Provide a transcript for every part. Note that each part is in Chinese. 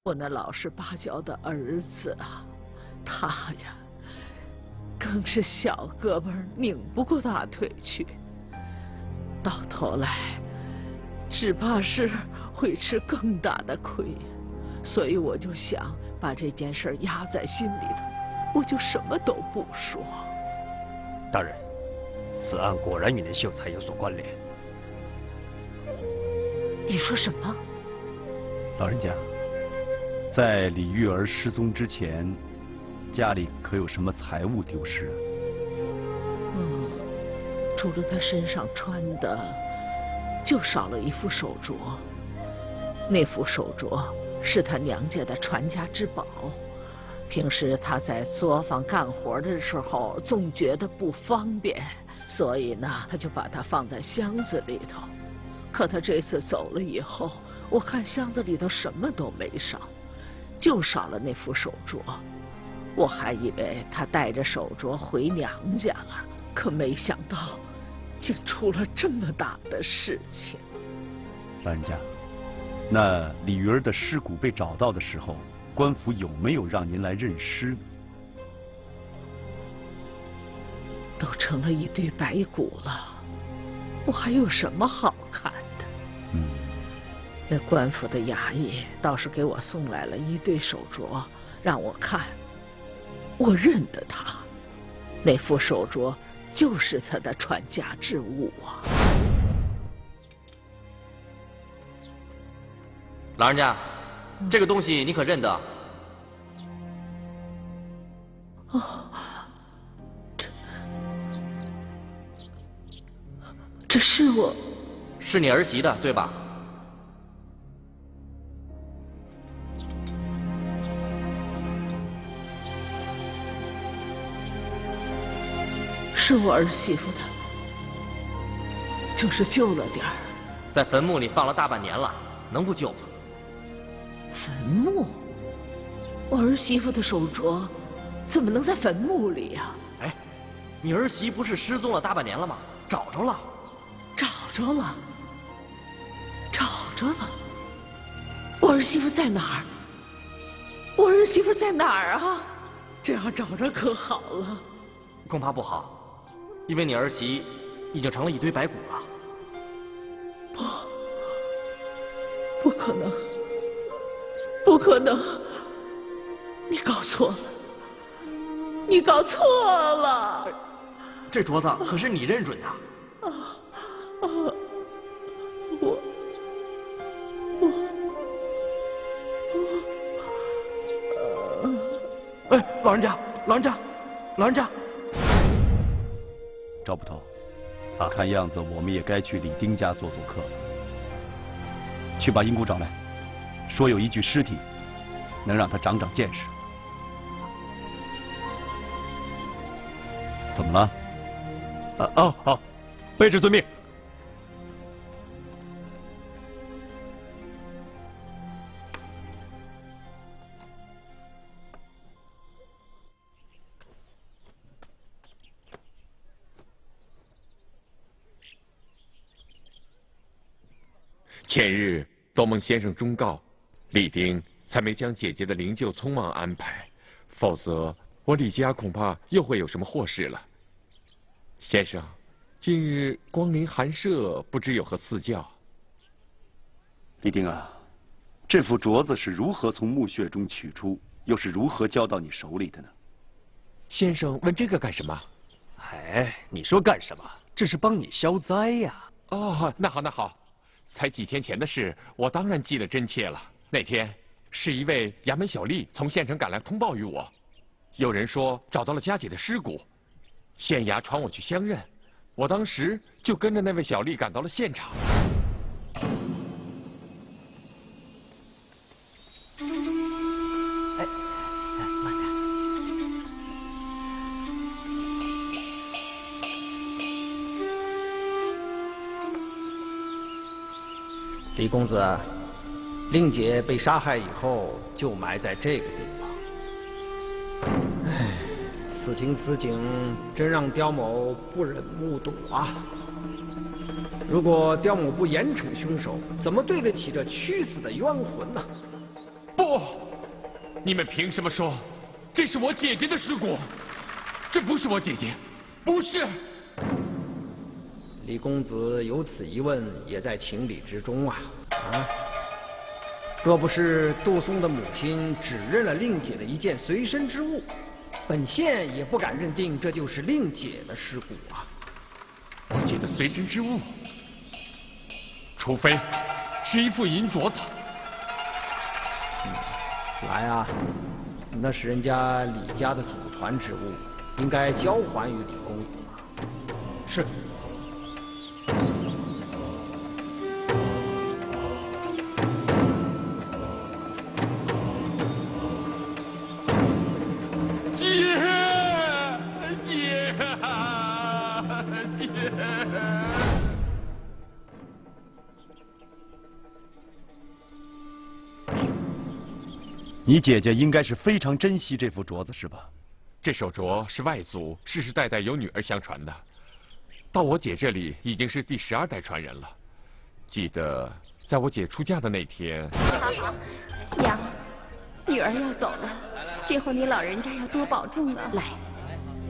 我那老实巴交的儿子啊，他呀，更是小胳膊拧不过大腿去，到头来，只怕是会吃更大的亏。所以我就想把这件事压在心里头，我就什么都不说。大人，此案果然与那秀才有所关联。你说什么？老人家，在李玉儿失踪之前，家里可有什么财物丢失啊？除了他身上穿的，就少了一副手镯。那副手镯是他娘家的传家之宝，平时他在作坊干活的时候总觉得不方便，所以呢，他就把它放在箱子里头。可他这次走了以后，我看箱子里头什么都没少，就少了那副手镯。我还以为他带着手镯回娘家了，可没想到，竟出了这么大的事情。老人家，那李玉儿的尸骨被找到的时候，官府有没有让您来认尸呢？都成了一堆白骨了，我还有什么好看的？那官府的衙役倒是给我送来了一对手镯，让我看。我认得他，那副手镯就是他的传家之物啊。老人家，这个东西你可认得？哦，这是我，是你儿媳的，对吧？是我儿媳妇的，就是旧了点儿。在坟墓里放了大半年了，能不旧吗？坟墓？我儿媳妇的手镯怎么能在坟墓里呀？哎，你儿媳不是失踪了大半年了吗？找着了，找着了，找着了。我儿媳妇在哪儿？我儿媳妇在哪儿啊？这要找着可好了。恐怕不好，因为你儿媳已经成了一堆白骨了。不可能，不可能！你搞错了，你搞错了。这镯子可是你认准的。哎，老人家，老人家，老人家！赵捕头，看样子我们也该去李丁家做客了。去把英姑找来，说有一具尸体，能让他长长见识。怎么了？好，卑职遵命。前日多蒙先生忠告，李丁才没将姐姐的灵柩匆忙安排，否则我李家恐怕又会有什么祸事了。先生，近日光临寒舍，不知有何赐教？李丁啊，这副镯子是如何从墓穴中取出，又是如何交到你手里的呢？先生问这个干什么？哎，你说干什么？这是帮你消灾呀。哦，那好，那好。才几天前的事，我当然记得真切了。那天是一位衙门小吏从县城赶来通报于我，有人说找到了家姐的尸骨，县衙传我去相认，我当时就跟着那位小吏赶到了现场。哎，慢点。李公子，令姐被杀害以后，就埋在这个地方。唉，此情此景，真让刁某不忍目睹啊！如果刁某不严惩凶手，怎么对得起这屈死的冤魂呢？不，不，你们凭什么说这是我姐姐的尸骨？这不是我姐姐，不是。李公子有此一问，也在情理之中啊！若不是杜松的母亲只认了令姐的一件随身之物，本县也不敢认定这就是令姐的尸骨啊！我姐的随身之物，除非是一副银镯子。来啊，那是人家李家的祖传之物，应该交还于李公子嘛。是。姐，你姐姐应该是非常珍惜这副镯子，是吧？这手镯是外祖世世代代由女儿相传的，到我姐这里已经是第12代传人了。记得在我姐出嫁的那天，娘，女儿要走了，今后你老人家要多保重啊。来，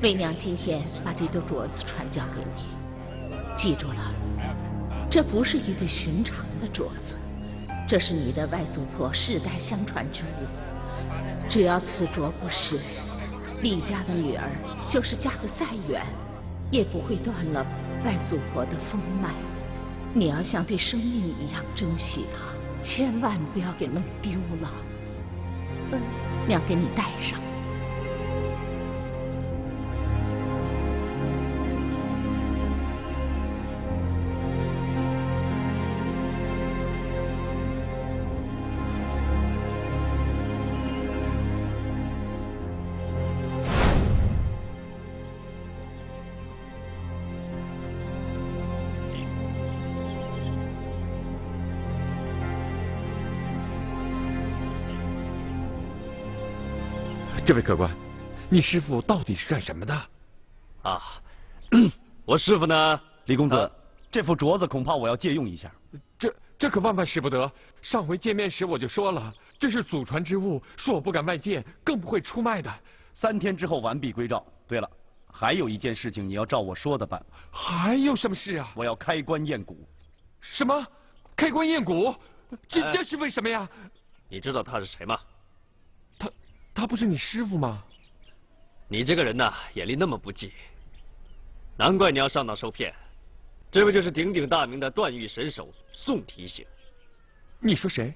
为娘今天把这对镯子传交给你，记住了，这不是一对寻常的镯子，这是你的外祖婆世代相传之物。只要此镯不失，厉家的女儿就是嫁得再远，也不会断了外祖婆的风脉。你要像对生命一样珍惜它，千万不要给弄丢了。娘给你戴上。这位客官，你师傅到底是干什么的？啊，我师傅呢？李公子，这副镯子恐怕我要借用一下。这可万万使不得！上回见面时我就说了，这是祖传之物，说我不敢外借，更不会出卖的。3天之后完璧归赵。对了，还有一件事情你要照我说的办。还有什么事啊？我要开棺验骨。什么？开棺验骨？这是为什么呀？你知道他是谁吗？他不是你师傅吗？你这个人呐，眼力那么不济，难怪你要上当受骗。这位就是鼎鼎大名的断狱神手宋提刑。你说谁？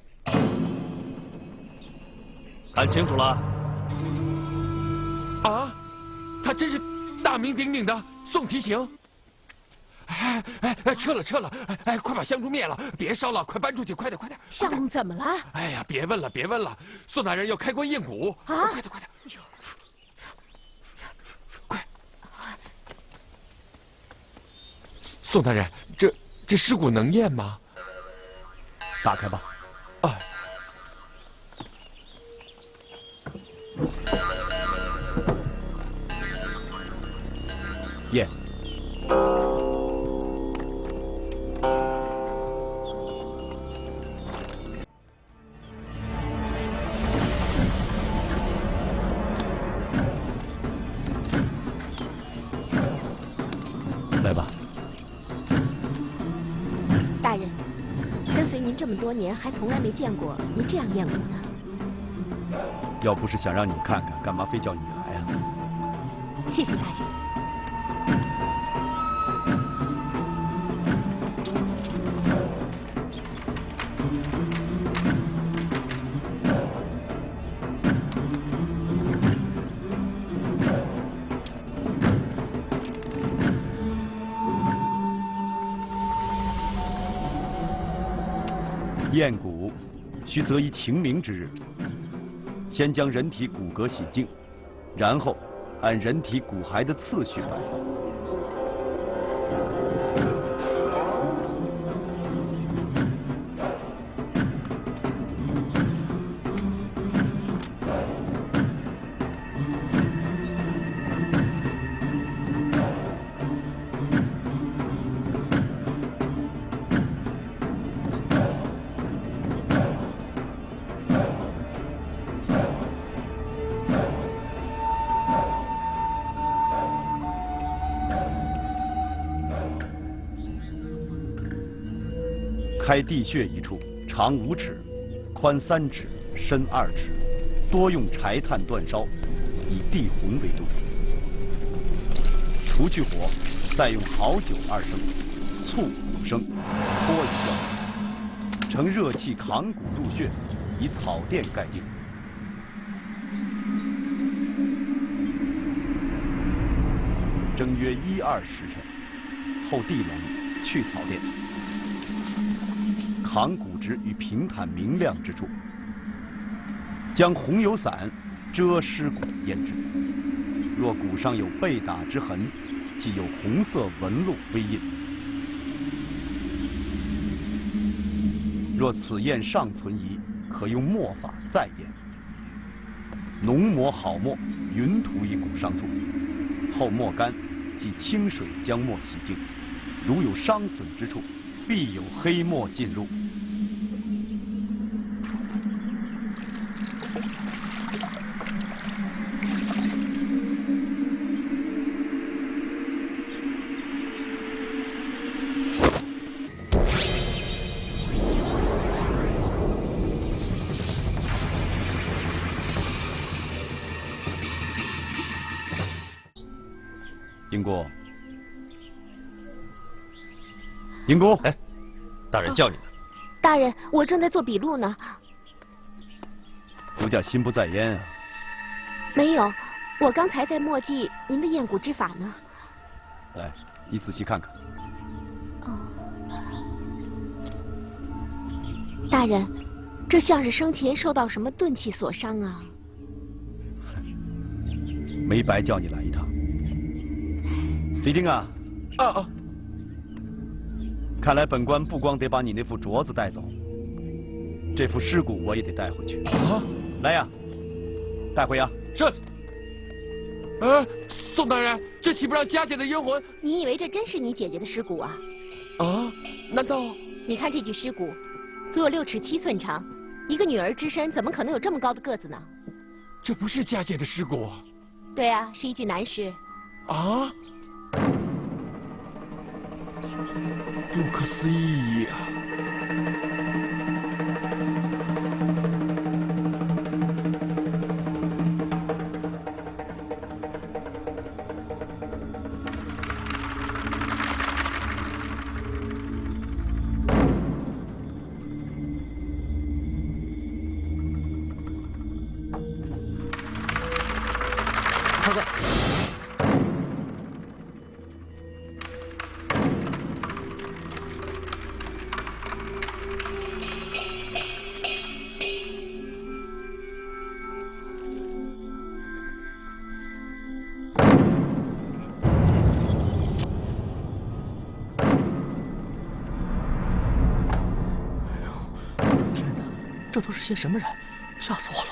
看清楚了。啊，他真是大名鼎鼎的宋提刑。哎，撤了！哎，快把香烛灭了，别烧了，快搬出去，快点！相公怎么了？哎呀，别问了，宋大人要开棺验骨啊！快点！快！宋大人，这尸骨能验吗？打开吧。哎。验。来吧。大人，跟随您这么多年，还从来没见过您这样验骨的。要不是想让你看看，干嘛非叫你来啊？谢谢大人。验骨需择一晴明之日，先将人体骨骼洗净，然后按人体骨骸的次序摆放。开地穴一处，长5尺，宽3尺，深2尺，多用柴炭煅烧，以地红为度。除去火，再用好酒2升，醋5升，泼一浇，盛热气扛骨入穴，以草垫盖定。蒸约1、2时辰，后地冷，去草垫，扛骨直于平坦明亮之处，将红油伞遮尸骨腌制。若骨上有被打之痕，即有红色纹路微印。若此验尚存疑，可用墨法再验。浓抹好墨，匀涂于骨伤处，后墨干，即清水将墨洗净。如有伤损之处，必有黑墨进入。英姑，英姑，哎，大人叫你呢。大人，我正在做笔录呢。有点心不在焉啊。没有，我刚才在默记您的验骨之法呢。来，你仔细看看。大人，这像是生前受到什么钝器所伤啊。没白叫你来一趟。李丁啊！看来本官不光得把你那副镯子带走，这副尸骨我也得带回去。来呀，带回呀！是。宋大人，这岂不让佳姐的冤魂？你以为这真是你姐姐的尸骨啊？难道？你看这具尸骨，足有6尺7寸长，一个女儿之身，怎么可能有这么高的个子呢？这不是佳姐的尸骨。对啊，是一具男尸。不可思议呀！二哥。这都是些什么人？吓死我了！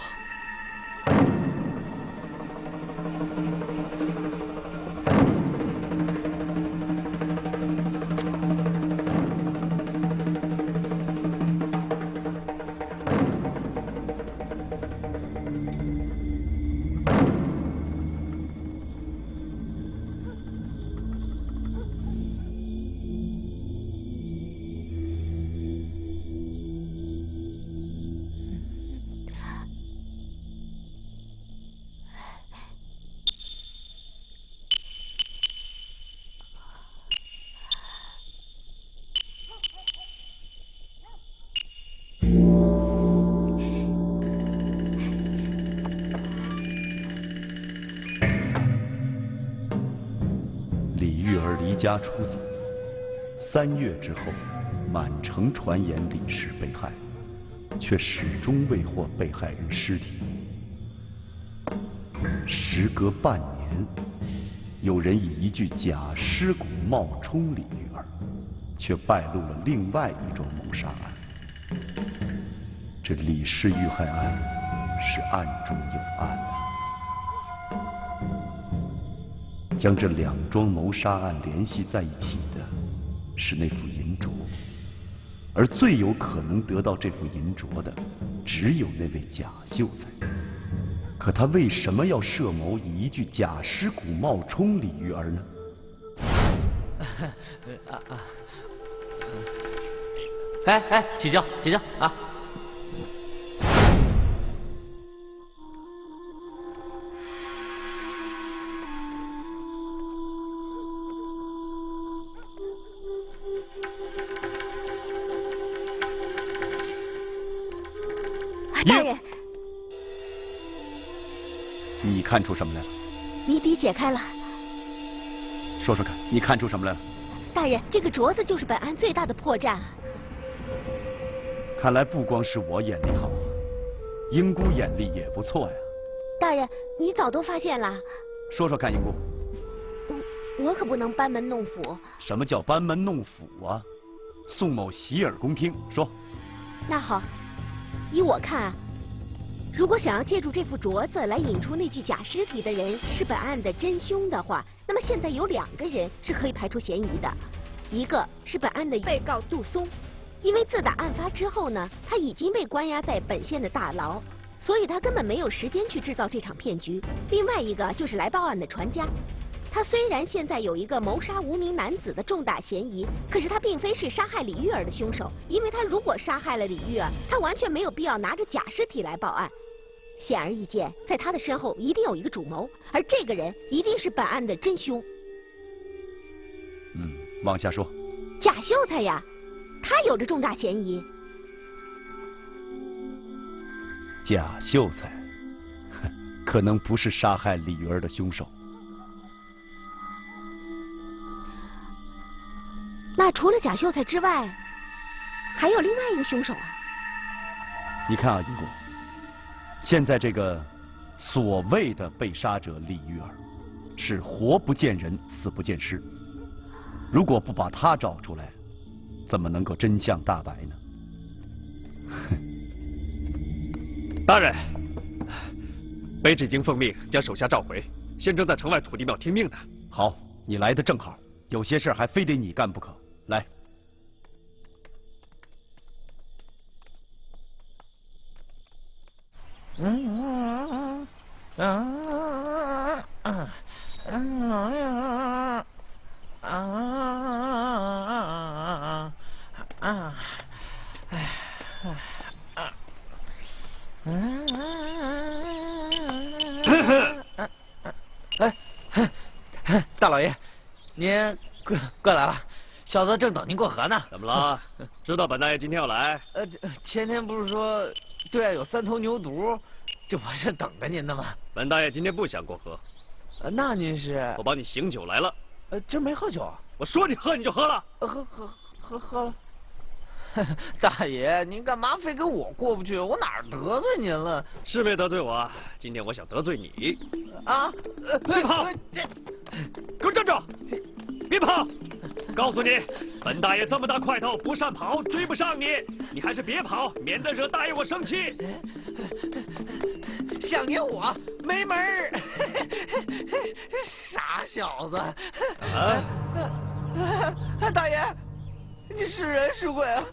离家出走，3月之后，满城传言李氏被害，却始终未获被害人尸体。时隔半年，有人以一具假尸骨冒充李玉儿，却败露了另外一桩谋杀案。这李氏遇害案是案中有案啊！将这2桩谋杀案联系在一起的，是那副银镯，而最有可能得到这副银镯的，只有那位贾秀才。可他为什么要设谋以一具假尸骨冒充李玉儿呢？哎，起轿啊！大人，你看出什么来了？谜底解开了。说说看，你看出什么来了？大人，这个镯子就是本案最大的破绽。看来不光是我眼力好，英姑眼力也不错呀。大人，你早都发现了。说说看，英姑。我可不能班门弄斧。什么叫班门弄斧啊？宋某洗耳恭听，说。那好，依我看啊，如果想要借助这副镯子来引出那具假尸体的人是本案的真凶的话，那么现在有2个人是可以排除嫌疑的，一个是本案的被告杜松，因为自打案发之后呢，他已经被关押在本县的大牢，所以他根本没有时间去制造这场骗局。另外一个就是来报案的船家。他虽然现在有一个谋杀无名男子的重大嫌疑，可是他并非是杀害李玉儿的凶手，因为他如果杀害了李玉儿，他完全没有必要拿着假尸体来报案。显而易见，在他的身后一定有一个主谋，而这个人一定是本案的真凶。往下说。贾秀才呀，他有着重大嫌疑。贾秀才，可能不是杀害李玉儿的凶手。那除了贾秀才之外，还有另外一个凶手啊？你看啊，英公，现在这个所谓的被杀者李玉儿，是活不见人，死不见尸。如果不把他找出来，怎么能够真相大白呢？大人，卑职已经奉命将手下召回，现正在城外土地庙听命呢。好，你来的正好，有些事还非得你干不可。来。大老爷，您过来了，小子正等您过河呢。怎么了？知道本大爷今天要来？前天不是说对岸有3头牛犊，这不是等着您的吗？本大爷今天不想过河。那您是？我帮你醒酒来了。今儿没喝酒啊？我说你喝你就喝了。喝了。大爷，您干嘛非跟我过不去？我哪儿得罪您了？是没得罪我，今天我想得罪你。啊！别跑！给我站住！别跑！告诉你，本大爷这么大块头，不善跑，追不上你。你还是别跑，免得惹大爷我生气。想念我没门儿！傻小子！大爷，你是人是鬼啊？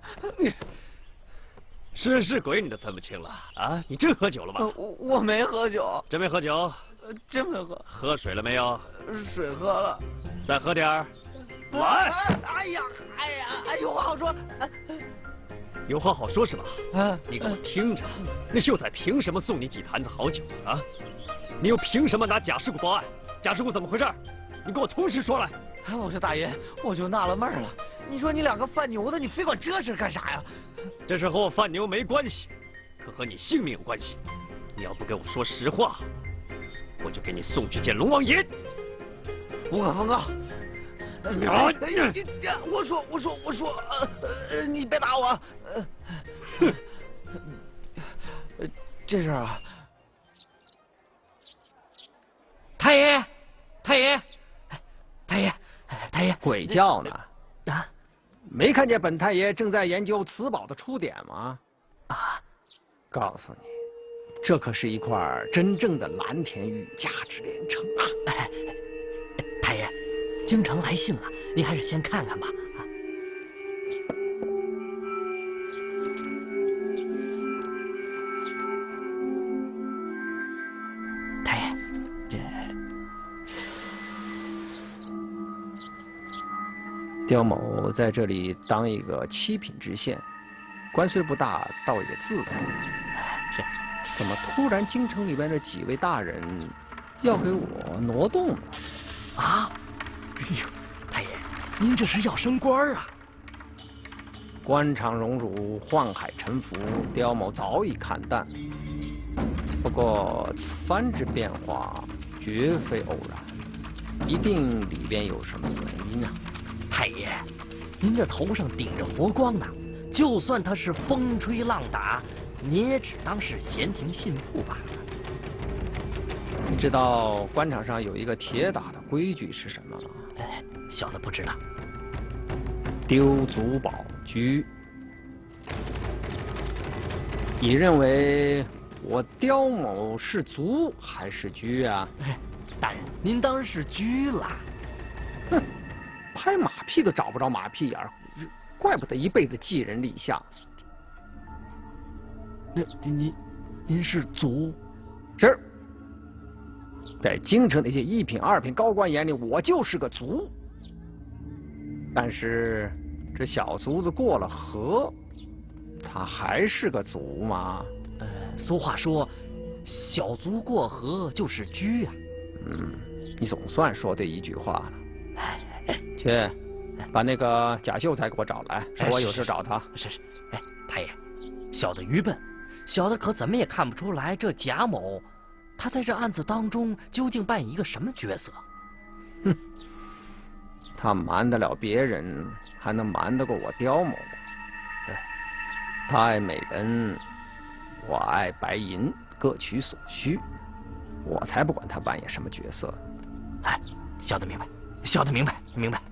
是人是鬼你都分不清了啊！你真喝酒了吗？我没喝酒。真没喝酒？真没喝。喝水了没有？水喝了。再喝点儿。来！哎呀，有话好说。有话好说是吧？你给我听着，那秀才凭什么送你几坛子好酒啊？你又凭什么拿假尸骨报案？假尸骨怎么回事？你给我从实说来。我说大爷，我就纳了闷了。你说你2个贩牛的，你非管这事干啥呀？这事和我贩牛没关系，可和你性命有关系。你要不给我说实话，我就给你送去见龙王爷。无可奉告。我说，你别打我。这事儿啊，太爷，鬼叫呢？啊，没看见本太爷正在研究此宝的出典吗？啊，告诉你，这可是一块真正的蓝田玉价值连城啊！太爷，京城来信了，您还是先看看吧。太爷，刁某在这里当一个7品知县，官虽不大，倒也自在。是，怎么突然京城里边的几位大人要给我挪动了？啊！哎呦，太爷，您这是要升官啊？官场荣辱，宦海沉浮，刁某早已看淡。不过此番之变化，绝非偶然，一定里边有什么原因啊！太爷，您这头上顶着佛光呢，就算他是风吹浪打，您也只当是闲庭信步罢了。你知道官场上有一个铁打的规矩是什么吗？哎，小的不知道。丢卒保车。你认为我刁某是卒还是车啊？哎，大人，您当然是车啦。哼，拍马屁都找不着马屁眼儿，怪不得一辈子寄人篱下。那您是卒？是。在京城那些一品、二品高官眼里，我就是个卒。但是这小卒子过了河，他还是个卒吗？俗话说，小卒过河就是车啊。你总算说对一句话了。去，把那个贾秀才给我找来，说我有事找他。是。哎，太爷，小的愚笨，小的可怎么也看不出来这贾某，他在这案子当中究竟扮演一个什么角色？哼，他瞒得了别人，还能瞒得过我刁某？他爱美人，我爱白银，各取所需。我才不管他扮演什么角色。哎，小的明白，小的明白，明白。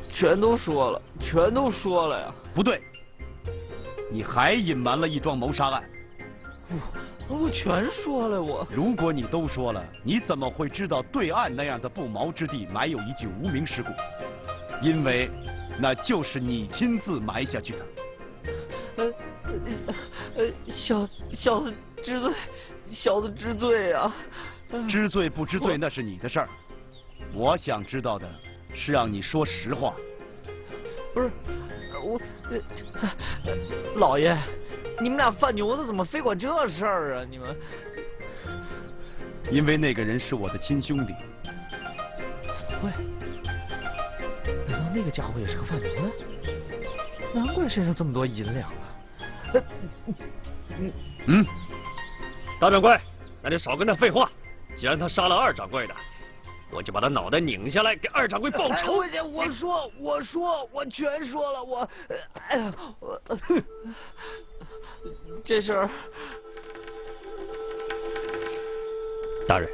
全都说了，全都说了呀！不对，你还隐瞒了一桩谋杀案。我全说了，我。如果你都说了，你怎么会知道对岸那样的不毛之地埋有一具无名尸骨？因为那就是你亲自埋下去的。小子知罪，小子知罪啊！知罪不知罪那是你的事儿，我想知道的是让你说实话。不是，老爷，你们俩犯牛的怎么非管这事儿啊？你们，因为那个人是我的亲兄弟。怎么会？难道那个家伙也是个贩牛的？难怪身上这么多银两啊！大掌柜，那就少跟他废话。既然他杀了二掌柜的，我就把他脑袋拧下来给二掌柜报仇。我全说了，这事儿。大人，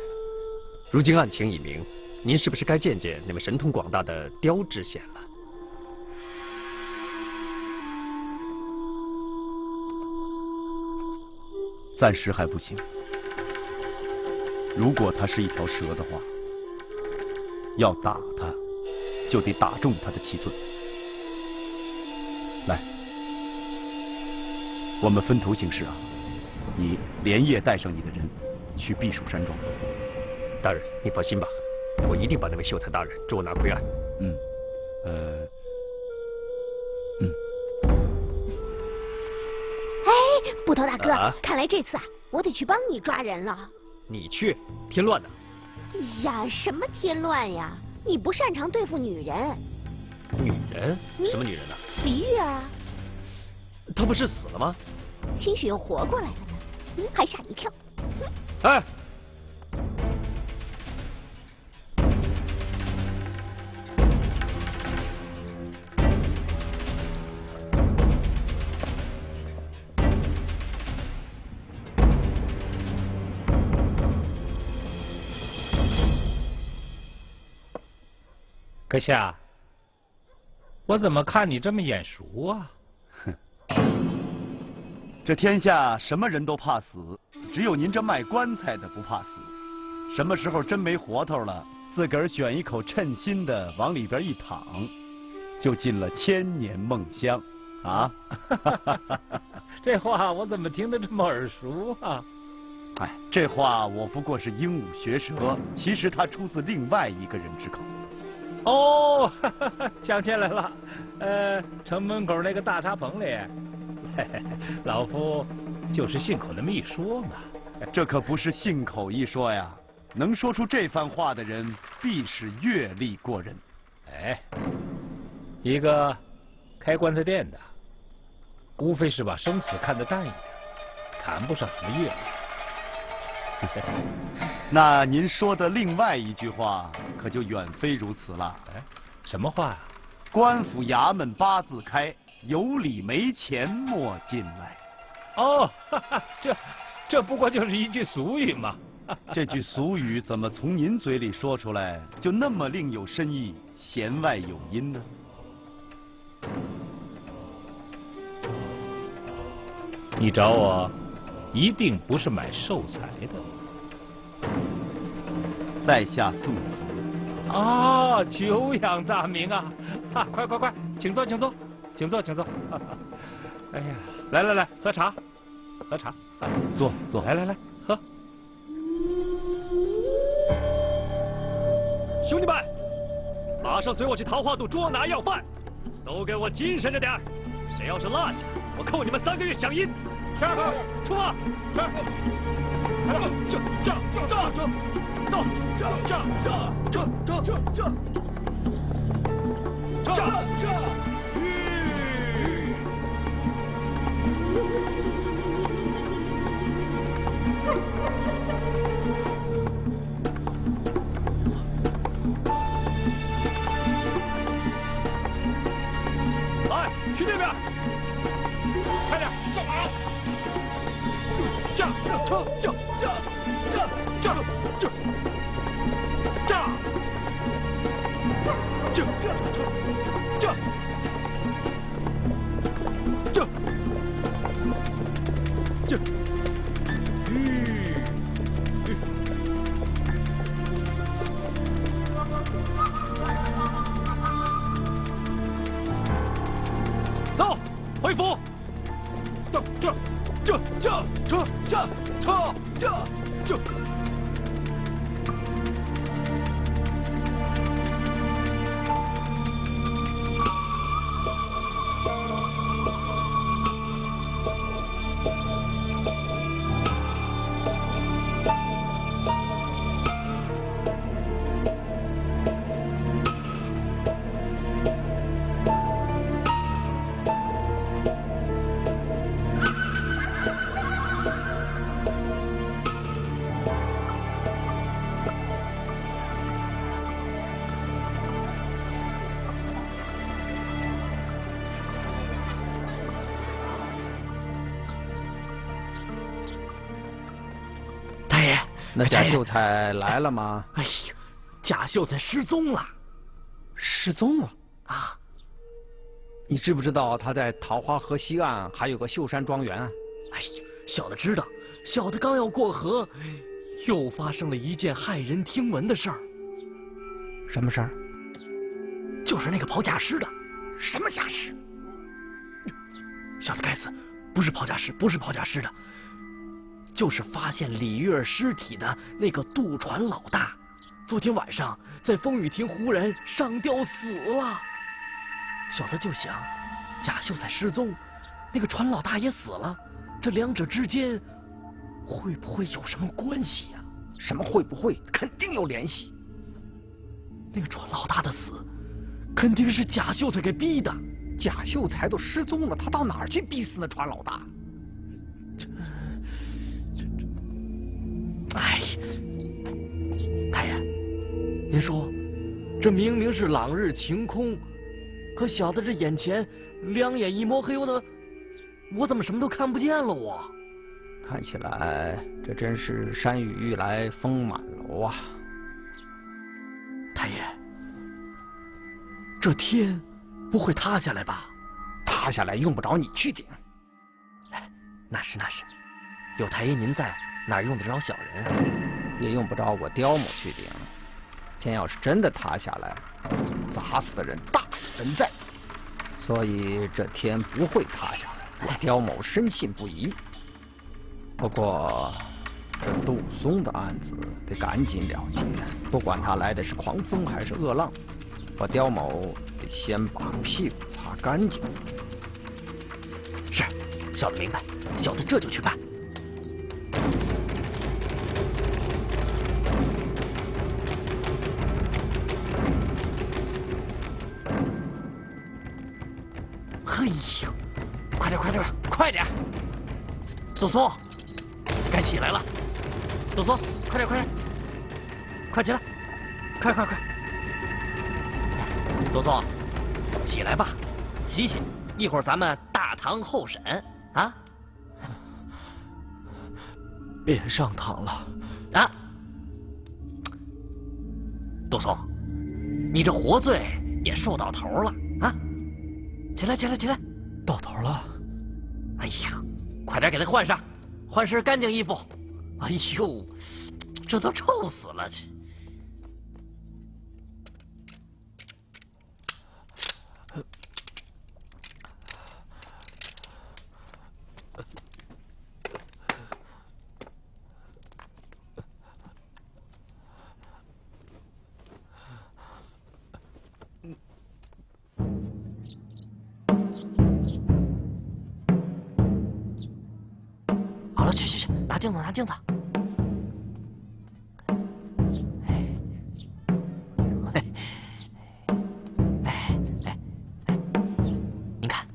如今案情已明，您是不是该见见那位神通广大的刁知县了？暂时还不行。如果他是一条蛇的话，要打他，就得打中他的七寸。来，我们分头行事啊！你连夜带上你的人，去避暑山庄。大人，你放心吧，我一定把那位秀才大人捉拿归案。哎，捕头大哥，看来这次啊，我得去帮你抓人了。你去？添乱呢？哎呀，什么添乱呀？你不擅长对付女人。女人？什么女人呢？李玉儿啊。她不是死了吗？兴许又活过来了呢，还吓你一跳。哎！阁下，我怎么看你这么眼熟啊？这天下什么人都怕死，只有您这卖棺材的不怕死。什么时候真没活头了，自个儿选一口称心的往里边一躺，就进了千年梦乡，啊！这话我怎么听得这么耳熟啊？哎，这话我不过是鹦鹉学舌，其实它出自另外一个人之口。哦，想起来了，城门口那个大茶棚里，老夫就是信口那么一说嘛。这可不是信口一说呀，能说出这番话的人，必是阅历过人。哎，一个开棺材店的，无非是把生死看得淡一点，谈不上什么阅历。那您说的另外一句话，可就远非如此了。哎，什么话呀？官府衙门八字开，有理没钱莫进来。哦，这不过就是一句俗语嘛。这句俗语怎么从您嘴里说出来，就那么另有深意，弦外有音呢？你找我，一定不是买寿材的。在下宋慈。啊，久仰大名啊！快，请坐，请坐。哎呀，来，喝茶。坐。来，喝。兄弟们，马上随我去桃花渡捉拿要犯，都给我精神着点儿！谁要是落下，我扣你们3个月饷银。是，出发。来，去那边，快点，上马！走，回府。这。那贾秀才来了吗？哎呀，贾秀才失踪了。失踪了啊！你知不知道他在桃花河西岸还有个秀山庄园啊？哎呀，小的知道，小的刚要过河，又发生了一件骇人听闻的事儿。什么事儿？就是那个跑假尸的。什么假尸？小的该死，不是跑假尸的。就是发现李玉儿尸体的那个渡船老大，昨天晚上在风雨亭忽然上吊死了。小的就想，贾秀才失踪，那个船老大也死了，这两者之间会不会有什么关系呀？什么会不会？肯定有联系。那个船老大的死，肯定是贾秀才给逼的。贾秀才都失踪了，他到哪儿去逼死那船老大？哎，太爷，您说，这明明是朗日晴空，可小的这眼前两眼一摸黑，我怎么什么都看不见了？我看起来这真是山雨欲来风满楼啊！太爷，这天不会塌下来吧？塌下来用不着你去顶。哎，那是，有太爷您在。哪用得着小人？也用不着我刁某去顶。天要是真的塌下来，砸死的人大有人在，所以这天不会塌下来。我刁某深信不疑。不过，这杜松的案子得赶紧了结，不管他来的是狂风还是恶浪，我刁某得先把屁股擦干净。是，小的明白，小的这就去办。嘿呦，快点，快点，快点！杜松，该起来了。杜松，快点，快点，快起来！快！杜松，起来吧，洗洗，一会儿咱们大堂候审啊！别上堂了啊！杜松，你这活罪也受到头了啊！起来！到头了！哎呀，快点给他换上，换身干净衣服。哎呦，这都臭死了！这。好了，去，拿镜子。您看，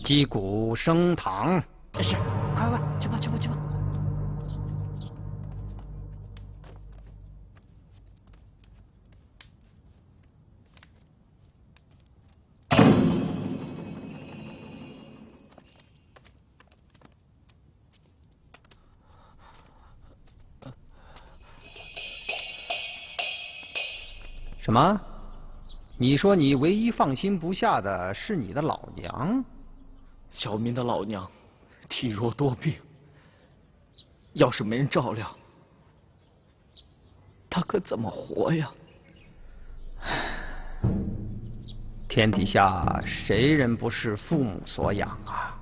击鼓升堂。是，快，去吧。什么？你说你唯一放心不下的是你的老娘？小民的老娘体弱多病，要是没人照料，她可怎么活呀？天底下谁人不是父母所养啊？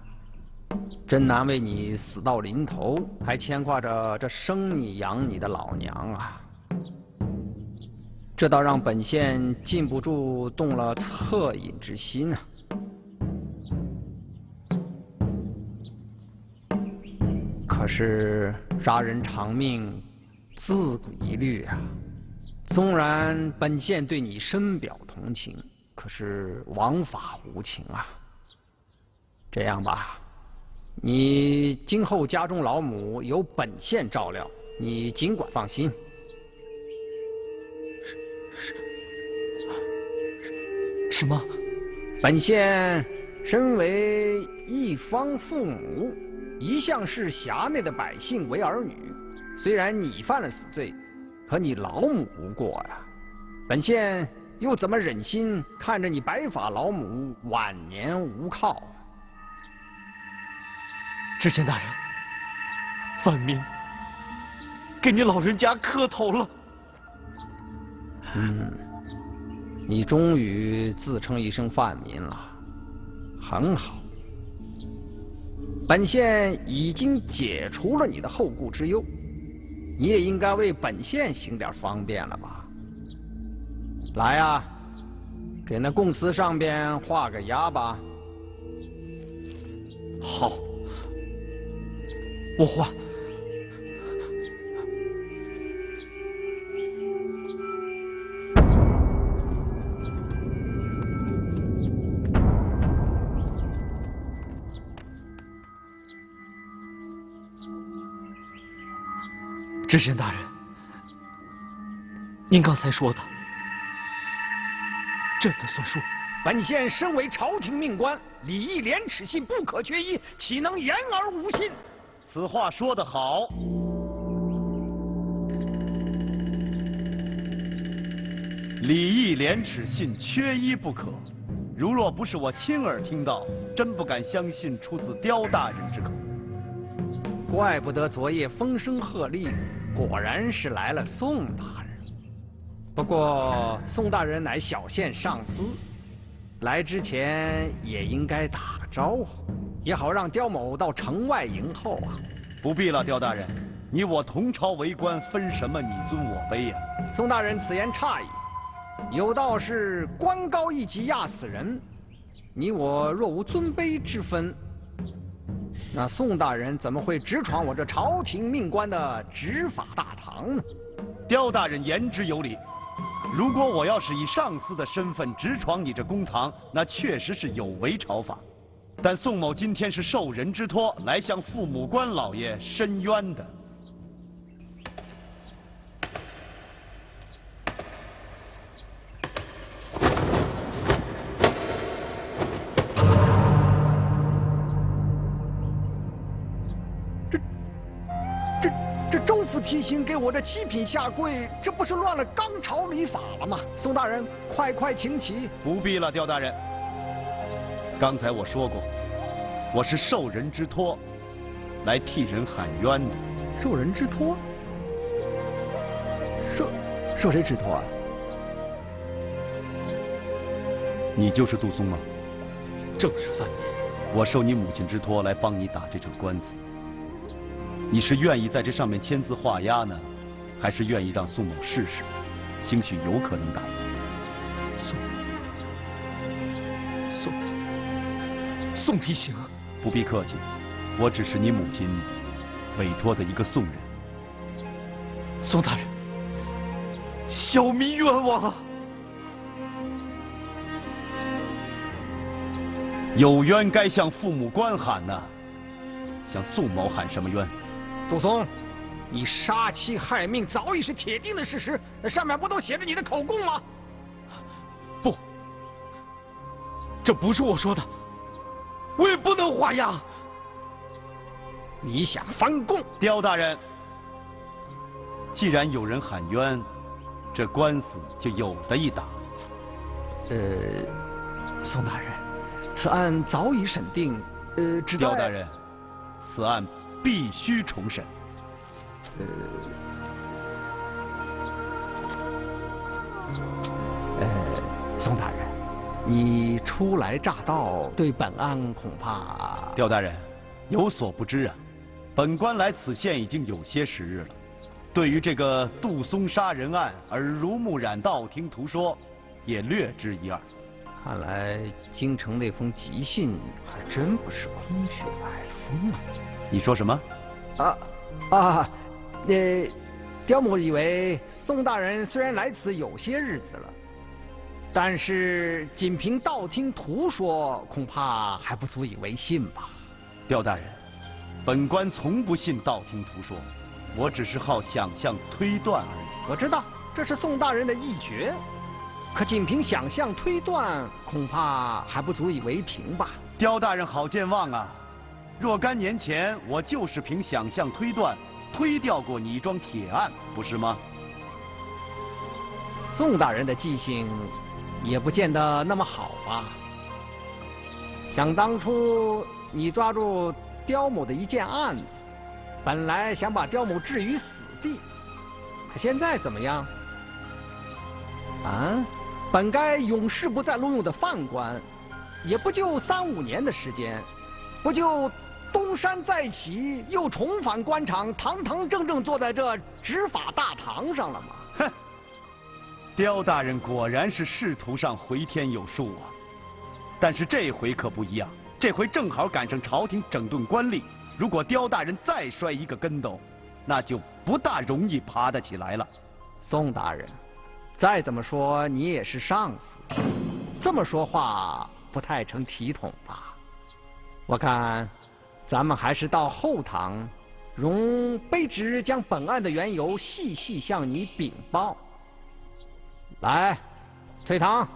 真难为你死到临头，还牵挂着这生你养你的老娘啊！这倒让本县禁不住动了恻隐之心啊！可是杀人偿命，自古一律啊！纵然本县对你深表同情，可是王法无情啊！这样吧，你今后家中老母由本县照料，你尽管放心。什么？本县身为一方父母，一向视辖内的百姓为儿女。虽然你犯了死罪，可你老母无过呀。本县又怎么忍心看着你白发老母晚年无靠啊？知县大人，范民给你老人家磕头了。你终于自称一声范民了，很好。本县已经解除了你的后顾之忧，你也应该为本县行点方便了吧？来呀，给那供词上边画个押吧。好，我画。知县大人，您刚才说的真的算数？本县身为朝廷命官，礼义廉耻信不可缺一，岂能言而无信？此话说得好。礼义廉耻信缺一不可。如若不是我亲耳听到，真不敢相信出自刁大人之口。怪不得昨夜风声鹤唳，果然是来了宋大人。不过宋大人乃小县上司，来之前也应该打个招呼，也好让刁某到城外迎候啊。不必了，刁大人，你我同朝为官，分什么你尊我卑呀？宋大人此言差矣，有道是官高一级压死人，你我若无尊卑之分，那宋大人怎么会直闯我这朝廷命官的执法大堂呢？刁大人言之有理。如果我要是以上司的身份直闯你这公堂，那确实是有违朝法。但宋某今天是受人之托来向父母官老爷申冤的。这州府提刑给我这七品下跪，这不是乱了纲朝礼法了吗？宋大人，快请起！不必了，刁大人。刚才我说过，我是受人之托，来替人喊冤的。受人之托？受谁之托啊？你就是杜松吗？正是犯人。我受你母亲之托来帮你打这场官司。你是愿意在这上面签字画押呢，还是愿意让宋某试试，兴许有可能打赢？宋提刑，不必客气，我只是你母亲委托的一个宋人。宋大人，小民冤枉啊！有冤该向父母官喊呐，向宋某喊什么冤？杜松，你杀妻害命早已是铁定的事实，那上面不都写着你的口供吗？不，这不是我说的，我也不能画押。你想翻供？刁大人，既然有人喊冤，这官司就有的一打。宋大人，此案早已审定，只待……刁大人，此案必须重审。宋大人，你初来乍到，对本案恐怕……刁大人，有所不知啊，本官来此县已经有些时日了，对于这个杜松杀人案耳濡目染、道听途说，也略知一二。看来京城那封急信还真不是空穴来风啊！你说什么？刁某以为宋大人虽然来此有些日子了，但是仅凭道听途说，恐怕还不足以为信吧。刁大人，本官从不信道听途说，我只是好想象推断而已。我知道这是宋大人的一绝，可仅凭想象推断，恐怕还不足以为凭吧。刁大人好健忘啊！若干年前，我就是凭想象推断，推掉过你一桩铁案，不是吗？宋大人的记性也不见得那么好吧？想当初你抓住刁某的一件案子，本来想把刁某置于死地，可现在怎么样？啊，本该永世不再录用的犯官，也不就3、5年的时间，不就东山再起，又重返官场，堂堂正正坐在这执法大堂上了吗？哼，刁大人果然是仕途上回天有术啊！但是这回可不一样，这回正好赶上朝廷整顿官吏，如果刁大人再摔一个跟斗，那就不大容易爬得起来了。宋大人，再怎么说你也是上司，这么说话不太成体统吧？我看，咱们还是到后堂，容卑职将本案的缘由细细向你禀报。来，退堂。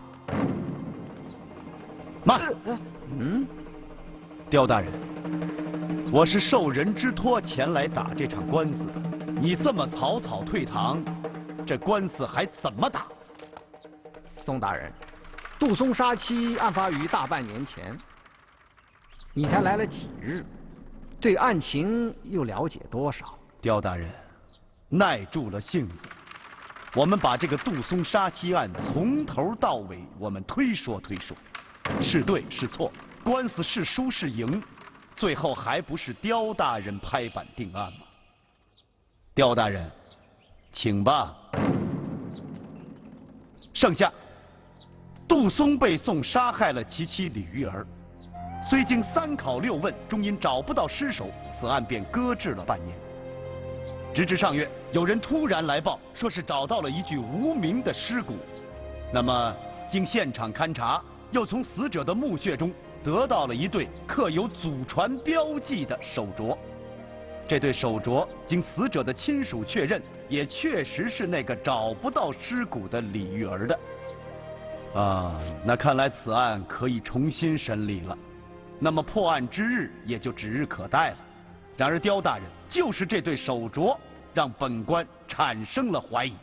慢。刁大人，我是受人之托前来打这场官司的，你这么草草退堂，这官司还怎么打？宋大人，杜松杀妻案发于大半年前，你才来了几日，对案情又了解多少？刁大人，耐住了性子，我们把这个杜松杀妻案从头到尾，我们推说，是对是错，官司是输是赢，最后还不是刁大人拍板定案吗？刁大人，请吧。圣下，杜松被宋杀害了其妻李玉儿，虽经3考6问，终因找不到尸首，此案便搁置了半年。直至上月，有人突然来报，说是找到了一具无名的尸骨。那么，经现场勘查，又从死者的墓穴中得到了一对刻有祖传标记的手镯。这对手镯经死者的亲属确认，也确实是那个找不到尸骨的李玉儿的。那看来此案可以重新审理了。那么破案之日也就指日可待了。然而刁大人，就是这对手镯让本官产生了怀疑。